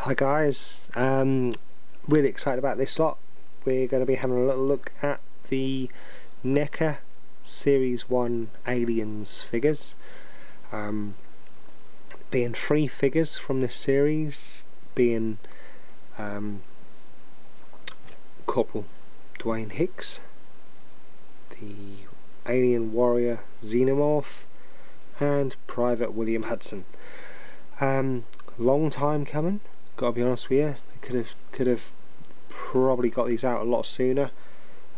Hi guys, really excited about this lot. We're going to be having a little look at the Neca Series 1 Aliens figures. Being 3 figures from this series, being Corporal Dwayne Hicks, the Alien Warrior Xenomorph, and Private William Hudson. Long time coming, gotta be honest with you. They could have probably got these out a lot sooner,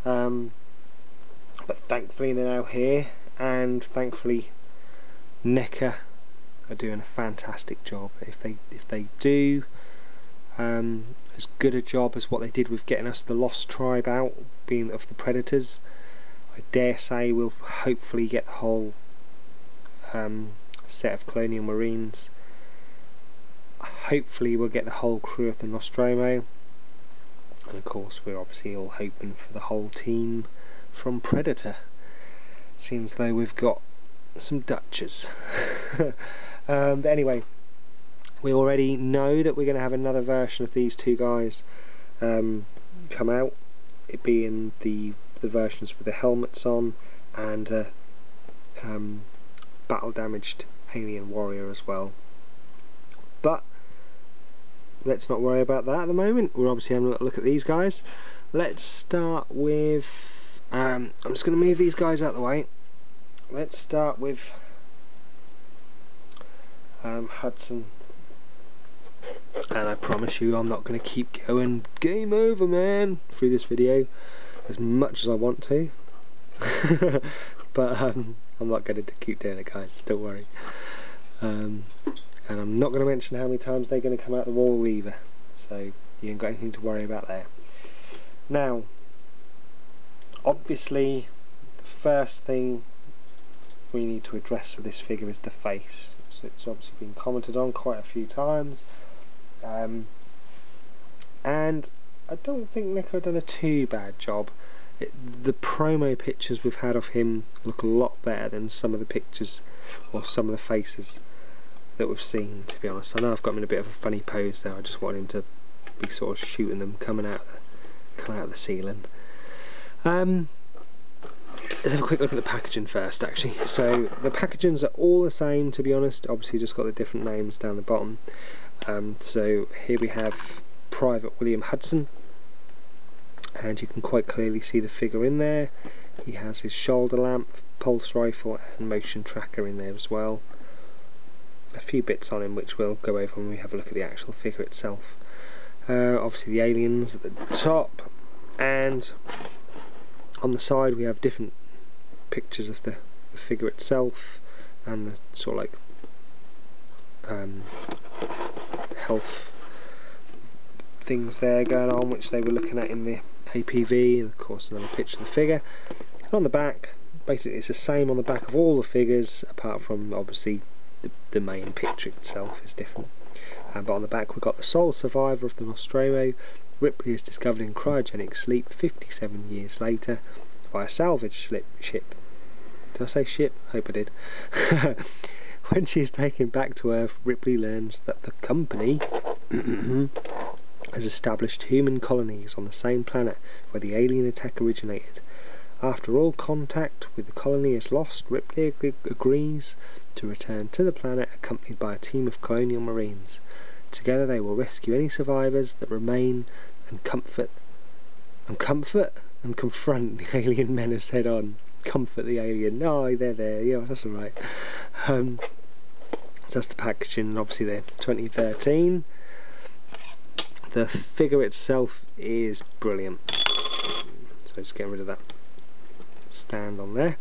but thankfully they're now here, and thankfully Neca are doing a fantastic job. If they do as good a job as what they did with getting us the Lost Tribe out, being of the Predators, I dare say we'll hopefully get the whole set of Colonial Marines. Hopefully we'll get the whole crew of the Nostromo, and of course we're obviously all hoping for the whole team from Predator. Seems though we've got some Dutchers. But anyway, we already know that we're going to have another version of these two guys come out, it being the versions with the helmets on and battle damaged alien warrior as well. But let's not worry about that at the moment. We're obviously having a little look at these guys. Let's start with I'm just going to move these guys out of the way. Let's start with Hudson, and I promise you I'm not going to keep going game over man through this video as much as I want to. But I'm not going to keep doing it, guys, don't worry. And I'm not going to mention how many times they're going to come out the wall either, so you ain't got anything to worry about there. Now, obviously the first thing we need to address with this figure is the face. So it's obviously been commented on quite a few times, and I don't think Neca have done a too bad job. The promo pictures we've had of him look a lot better than some of the pictures or some of the faces that we've seen, to be honest. I know I've got him in a bit of a funny pose there. I just want him to be sort of shooting them coming out of the ceiling. Let's have a quick look at the packaging first, actually. So the packagings are all the same, to be honest. Obviously just got the different names down the bottom. So here we have Private William Hudson, and you can quite clearly see the figure in there. He has his shoulder lamp, pulse rifle and motion tracker in there as well. A few bits on him which we'll go over when we have a look at the actual figure itself. Obviously the aliens at the top, and on the side we have different pictures of the figure itself and the sort of like health things there going on, which they were looking at in the APV, and of course another picture of the figure. And on the back, basically it's the same on the back of all the figures, apart from obviously the main picture itself is different. But on the back we've got the sole survivor of the Nostromo. Ripley is discovered in cryogenic sleep 57 years later by a salvage ship. Did I say ship? Hope I did. When she is taken back to Earth, Ripley learns that the company has established human colonies on the same planet where the alien attack originated. After all contact with the colony is lost, Ripley agrees to return to the planet accompanied by a team of Colonial Marines. Together they will rescue any survivors that remain and confront the alien menace head on. Comfort the alien. No, they're there. Yeah, that's alright. So that's the packaging, obviously they're 2013. The figure itself is brilliant. So just getting rid of that stand on there.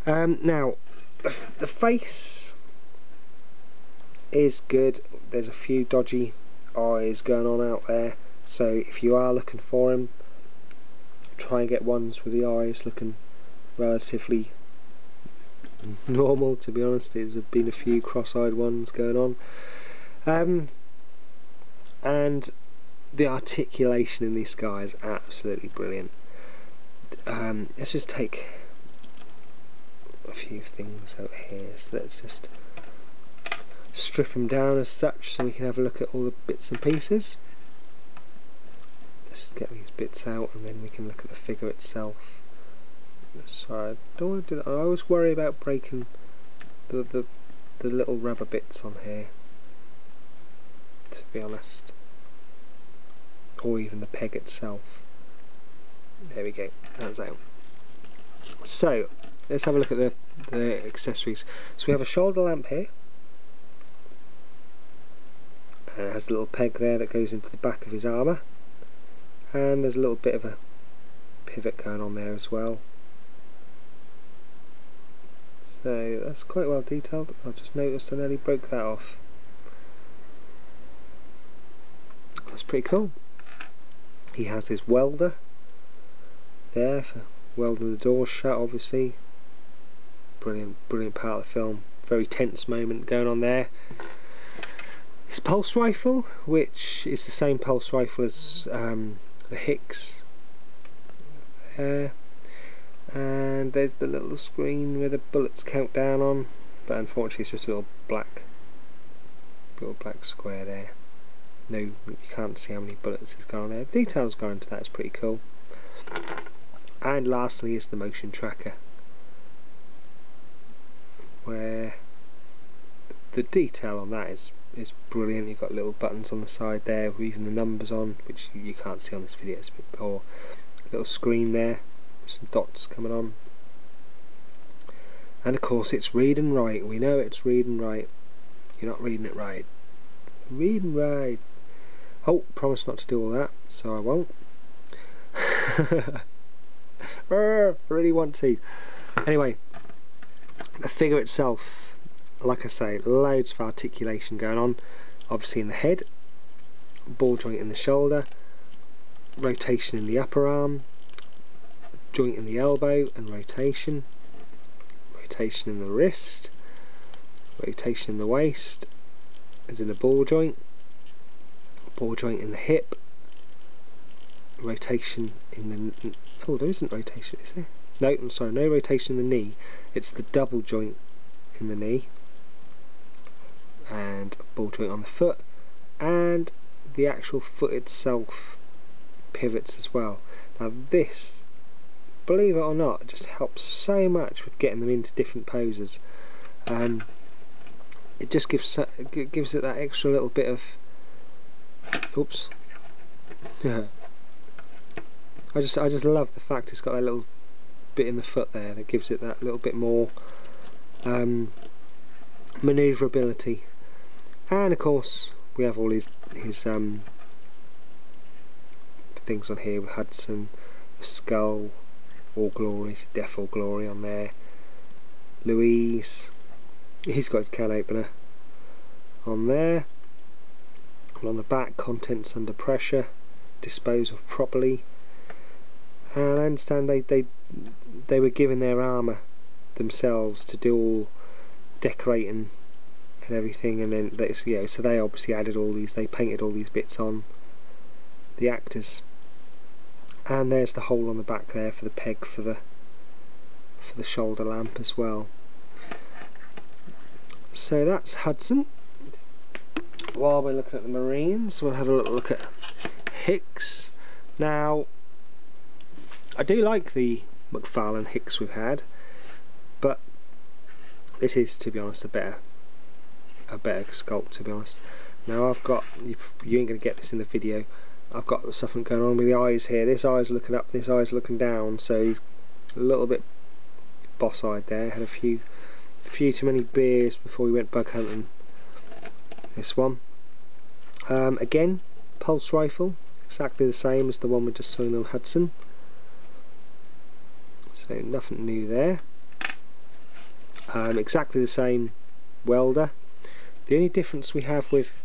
Now the face is good. There's a few dodgy eyes going on out there, so if you are looking for him, try and get ones with the eyes looking relatively normal, to be honest. There's been a few cross-eyed ones going on, and the articulation in this guy is absolutely brilliant. Let's just take a few things out here. So let's just strip them down as such so we can have a look at all the bits and pieces. Let's get these bits out and then we can look at the figure itself. Sorry, I don't want to do that. I always worry about breaking the little rubber bits on here, to be honest, or even the peg itself. There we go, that's out. So let's have a look at the accessories. So we have a shoulder lamp here, and it has a little peg there that goes into the back of his armour, and there's a little bit of a pivot going on there as well. So that's quite well detailed. I've just noticed I nearly broke that off. That's pretty cool. He has his welder there for welding the doors shut, obviously. Brilliant part of the film. Very tense moment going on there. His pulse rifle, which is the same pulse rifle as the Hicks there. And there's the little screen with the bullets countdown on, but unfortunately it's just a little black square there. No, you can't see how many bullets has gone on there. Details gone into that is pretty cool. And lastly is the motion tracker, where the detail on that is brilliant. You've got little buttons on the side there with even the numbers on, which you can't see on this video, or a little screen there, some dots coming on, and of course it's read and write. We know it's read and write. You're not reading it right. Read and write. Oh, promise not to do all that, so I won't. I really want to. Anyway, the figure itself, like I say, loads of articulation going on. Obviously in the head, ball joint in the shoulder, rotation in the upper arm, joint in the elbow and rotation in the wrist, rotation in the waist, as in a ball joint in the hip, rotation in the... oh, there isn't rotation, is there? No, I'm sorry, no rotation in the knee. It's the double joint in the knee, and ball joint on the foot, and the actual foot itself pivots as well. Now this, believe it or not, just helps so much with getting them into different poses. It just gives it that extra little bit of... oops. I just love the fact it's got that little bit in the foot there that gives it that little bit more manoeuvrability. And of course we have all his things on here with Hudson, the skull, all glories, death all glory on there. Louise, he's got his can opener on there. And on the back, contents under pressure, dispose of properly. And I understand they were given their armour themselves to do all decorating and everything, and then they, you know, so they obviously added all these, they painted all these bits on the actors. And there's the hole on the back there for the peg for the shoulder lamp as well. So that's Hudson. While we're looking at the Marines, we'll have a little look at Hicks. Now, I do like the McFarlane Hicks we've had, but this is, to be honest, a better sculpt, to be honest. Now I've got, you ain't going to get this in the video, I've got something going on with the eyes here. This eye's looking up, this eye's looking down, so he's a little bit boss-eyed there. Had a few too many beers before we went bug hunting. This one. Again, pulse rifle, exactly the same as the one we just saw on Hudson. So nothing new there. Exactly the same welder. The only difference we have with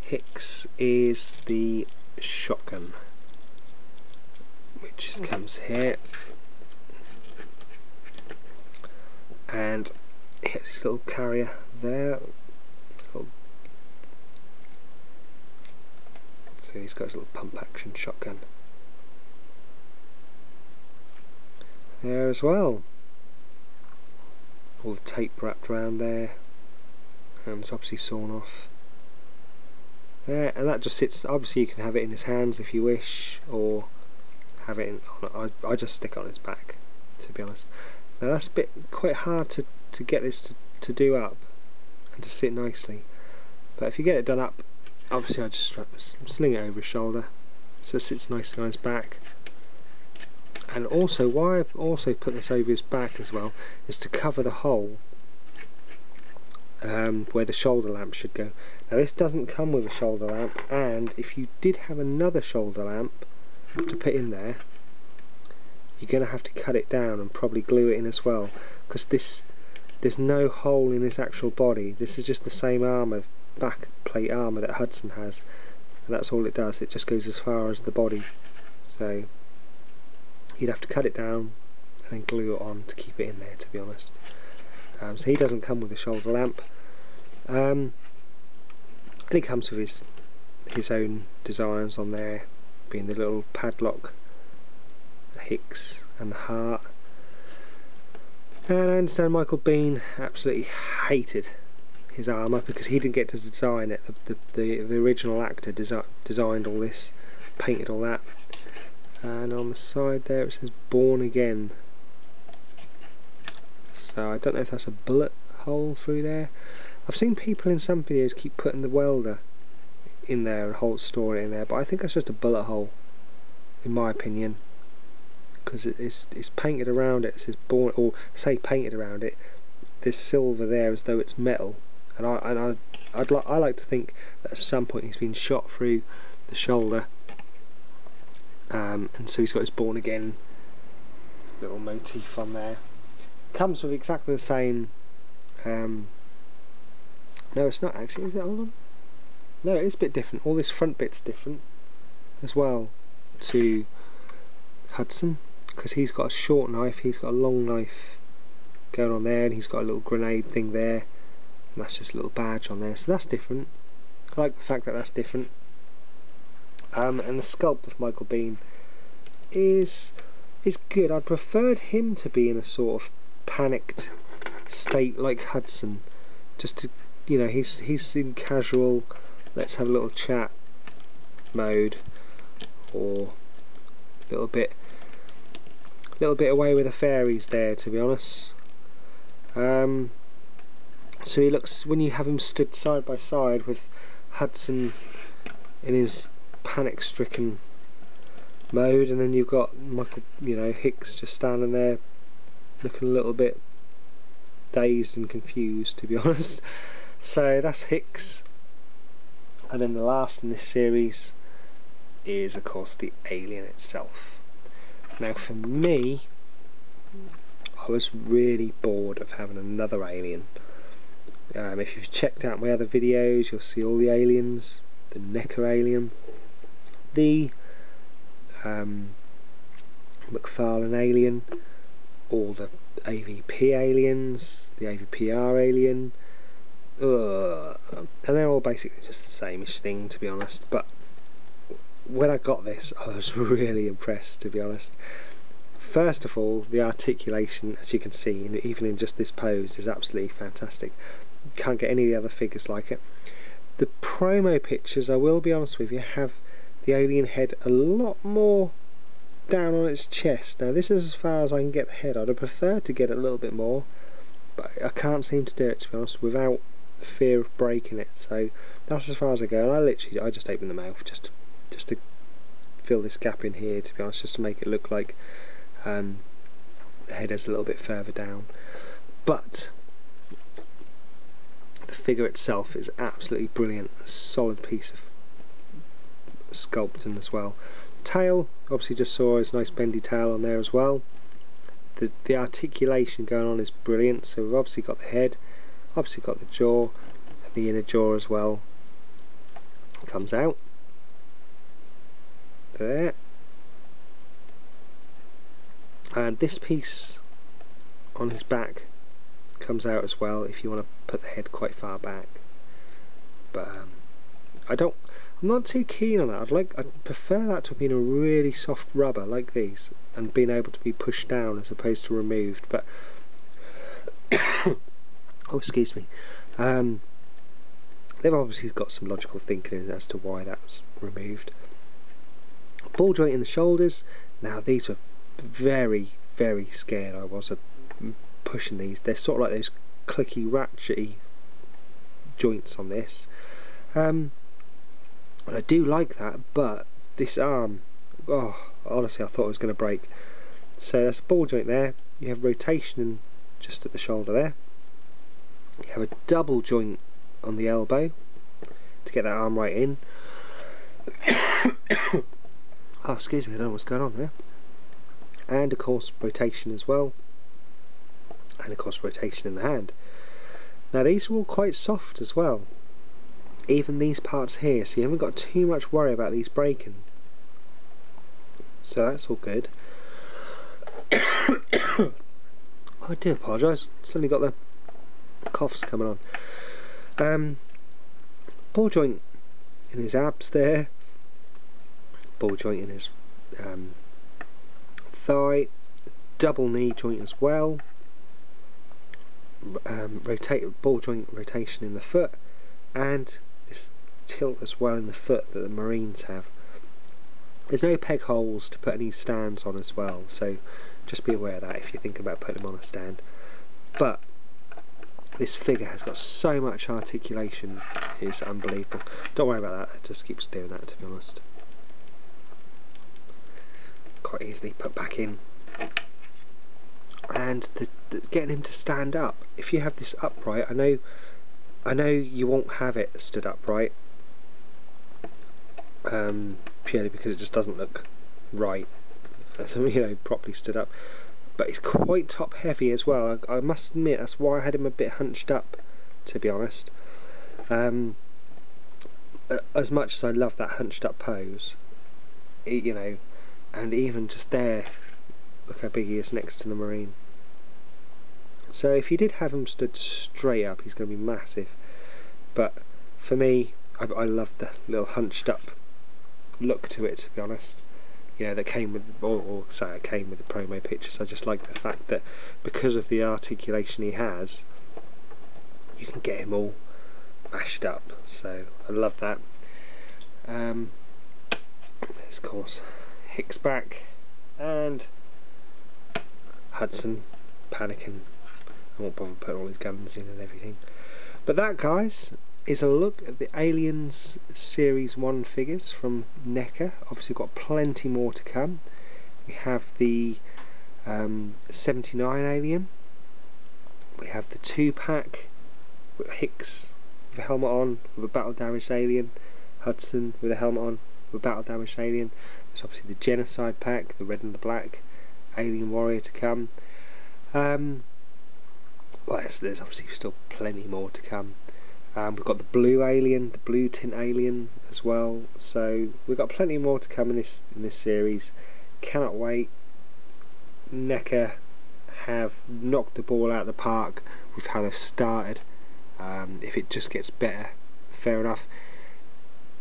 Hicks is the shotgun, which just comes here, and his little carrier there. So he's got his little pump action shotgun there as well. All the tape wrapped around there. and it's obviously sawn off there, and that just sits. Obviously you can have it in his hands if you wish, or have it in, I just stick it on his back, to be honest. Now that's a bit quite hard to get this to do up and to sit nicely, but if you get it done up, obviously I just sling it over his shoulder so it sits nicely on his back. And also, why I've also put this over his back as well is to cover the hole where the shoulder lamp should go. Now this doesn't come with a shoulder lamp, and if you did have another shoulder lamp to put in there, you're going to have to cut it down and probably glue it in as well, because there's no hole in his actual body. This is just the same armour, back plate armour that Hudson has, and that's all it does. It just goes as far as the body, so you'd have to cut it down and then glue it on to keep it in there, to be honest. So he doesn't come with a shoulder lamp, and he comes with his own designs on there, being the little padlock, the Hicks and the heart. And I understand Michael Bean absolutely hated his armour because he didn't get to design it. The original actor designed all this, painted all that. And on the side there it says "Born Again", so I don't know if that's a bullet hole through there. I've seen people in some videos keep putting the welder in there and store it in there, but I think that's just a bullet hole, in my opinion, because it's painted around it. It says "Born", or say painted around it. There's silver there as though it's metal, and I like to think that at some point he's been shot through the shoulder. And so he's got his "Born Again" little motif on there. Comes with exactly the same. No, it's not actually. Is it? Hold on. No, it is a bit different. All this front bit's different as well to Hudson, because he's got a short knife. He's got a long knife going on there, and he's got a little grenade thing there, and that's just a little badge on there. So that's different. I like the fact that that's different. And the sculpt of Michael Bean is good. I preferred him to be in a sort of panicked state like Hudson, just to, you know, he's in casual, let's have a little chat mode, or a little bit away with the fairies there, to be honest. So he looks, when you have him stood side by side with Hudson in his panic-stricken mode, and then you've got Michael, Hicks just standing there looking a little bit dazed and confused, to be honest. So that's Hicks. And then the last in this series is, of course, the alien itself. Now for me, I was really bored of having another alien. If you've checked out my other videos, you'll see all the aliens. The Neca alien, the McFarlane alien, all the AVP aliens, the AVPR alien, and they're all basically just the same-ish thing, to be honest. But when I got this, I was really impressed, to be honest. First of all, the articulation, as you can see, even in just this pose, is absolutely fantastic. You can't get any of the other figures like it. The promo pictures, I will be honest with you, have the alien head a lot more down on its chest. Now this is as far as I can get the head. I'd have preferred to get it a little bit more, but I can't seem to do it, to be honest, without the fear of breaking it. So that's as far as I go, and I just open the mouth just to fill this gap in here, to be honest, just to make it look like the head is a little bit further down. But the figure itself is absolutely brilliant, a solid piece of sculpting as well. Tail, obviously just saw his nice bendy tail on there as well. The articulation going on is brilliant. So we've obviously got the head, obviously got the jaw, and the inner jaw as well comes out there. And this piece on his back comes out as well if you want to put the head quite far back. But I'm not too keen on that. I'd prefer that to have been a really soft rubber like these, and being able to be pushed down as opposed to removed. But oh, excuse me. they've obviously got some logical thinking as to why that was removed. Ball joint in the shoulders. Now these were very, very scared I was of pushing these. They're sort of like those clicky, ratchety joints on this. I do like that, but this arm, oh, honestly I thought it was going to break. So that's a ball joint there. You have rotation just at the shoulder there. You have a double joint on the elbow to get that arm right in. Oh, excuse me, I don't know what's going on there. And of course rotation as well, and of course rotation in the hand. Now these are all quite soft as well, even these parts here, so you haven't got too much worry about these breaking, so that's all good. I do apologise, suddenly got the coughs coming on. Ball joint in his abs there, ball joint in his thigh, double knee joint as well, ball joint rotation in the foot, and this tilt as well in the foot that the Marines have. There's no peg holes to put any stands on as well, so just be aware of that if you're thinking about putting them on a stand. But this figure has got so much articulation, it's unbelievable. Don't worry about that, it just keeps doing that, to be honest. Quite easily put back in. And getting him to stand up. If you have this upright, I know you won't have it stood upright, purely because it just doesn't look right, you know, properly stood up. But it's quite top heavy as well. I must admit that's why I had him a bit hunched up, to be honest. As much as I love that hunched up pose, you know, and even just there, look how big he is next to the Marine. So if you did have him stood straight up, he's going to be massive. But for me, I love the little hunched up look to it, to be honest. You know, that came with, or say it came with the promo pictures. I just like the fact that because of the articulation he has, you can get him all mashed up. So I love that. There's of course Hicks back, and Hudson panicking. I won't bother putting all his guns in and everything. But that, guys, is a look at the Aliens Series 1 figures from Neca. Obviously got plenty more to come. We have the 79 Alien. We have the 2-pack with Hicks with a helmet on, with a battle damaged alien. Hudson with a helmet on, with a battle damaged alien. There's obviously the Genocide pack, the red and the black Alien Warrior to come. Well, there's obviously still plenty more to come. We've got the blue alien, the blue tint alien as well. So we've got plenty more to come in this series. Cannot wait. Neca have knocked the ball out of the park with how they've started. If it just gets better, fair enough.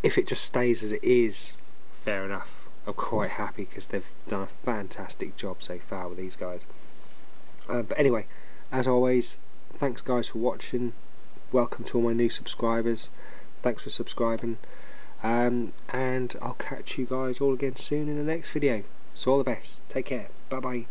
If it just stays as it is, fair enough. I'm quite happy because they've done a fantastic job so far with these guys. But anyway, as always, thanks guys for watching. Welcome to all my new subscribers. Thanks for subscribing. And I'll catch you guys all again soon in the next video. So all the best. Take care. Bye bye.